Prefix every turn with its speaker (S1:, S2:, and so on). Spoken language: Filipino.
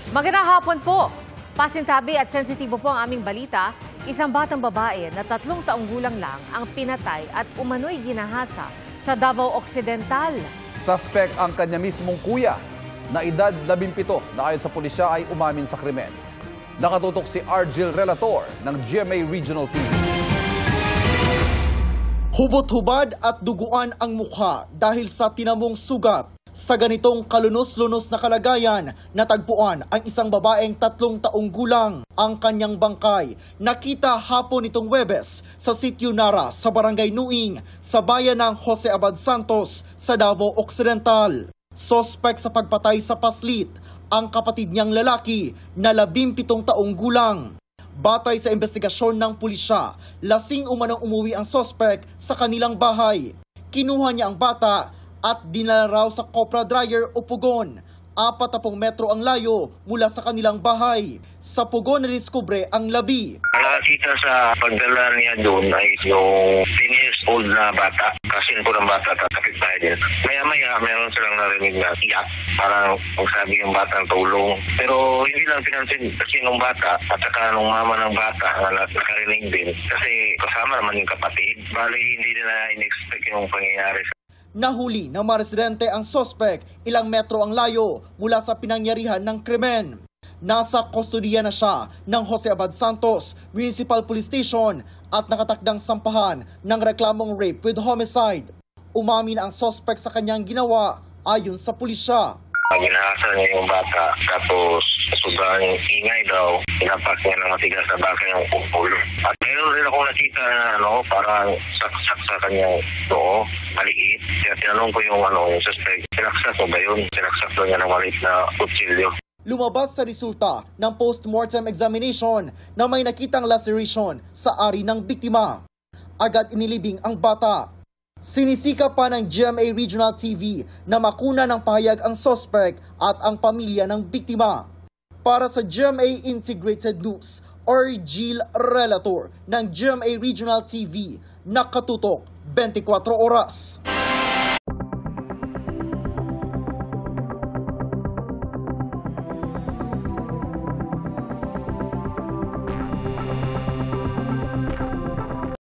S1: Magandang hapon po. Pasintabi at sensitibo po ang aming balita. Isang batang babae na 3 taong gulang lang ang pinatay at umano'y ginahasa sa Davao Occidental.
S2: Suspect ang kanya mismong kuya na edad 17 na ayon sa pulisya ay umamin sa krimen. Nakatutok si Argel Relator ng GMA Regional TV.
S3: Hubot-hubad at duguan ang mukha dahil sa tinamong sugat. Sa ganitong kalunos-lunos na kalagayan, natagpuan ang isang babaeng 3 taong gulang. Ang kanyang bangkay nakita hapon nitong Huwebes sa Sitio Nara sa Barangay Nuing sa bayan ng Jose Abad Santos sa Davao Occidental. Suspect sa pagpatay sa paslit ang kapatid niyang lalaki na 17 taong gulang. Batay sa investigasyon ng pulisya, lasing umanong umuwi ang suspect sa kanilang bahay. Kinuha niya ang bata at dinala raw sa Copra Dryer o Pugon. 40 metro ang layo mula sa kanilang bahay. Sa Pugon na-discover ang labi.
S4: Nakakita sa pagdala niya doon ay yung 10 years old na bata. Kasin po ng bata, tatapit tayo din. Maya-maya, meron silang narinig na iyak. Parang magsabi yung batang tulong. Pero hindi lang pinansin kasi nung bata at saka nung mama ng bata na nakarinig din. Kasi kasama naman yung kapatid. Bali, hindi nila in-expect yung pangyayari.
S3: Nahuli ng mga residente ang suspect ilang metro ang layo mula sa pinangyarihan ng krimen. Nasa kustodiya na siya ng Jose Abad Santos Municipal Police Station at nakatakdang sampahan ng reklamong rape with homicide. Umamin ang suspect sa kanyang ginawa ayon sa pulisya.
S4: Ginahasa niya yung bata, tapos sobrang ingay daw, inapak niya ng matigas na bakal yung pupul. At meron rin akong nakita na parang saksak sa kanyang noo, maliit. Kaya tinanong ko yung suspect, sinaksak mo ba yun? Sinaksak daw niya ng maliit na kutsilyo.
S3: Lumabas sa resulta ng post-mortem examination na may nakitang laceration sa ari ng biktima. Agad inilibing ang bata. Sinisika pa ng GMA Regional TV na makuna ng pahayag ang suspect at ang pamilya ng biktima. Para sa GMA Integrated News, Argel Relator ng GMA Regional TV, nakatutok 24 oras.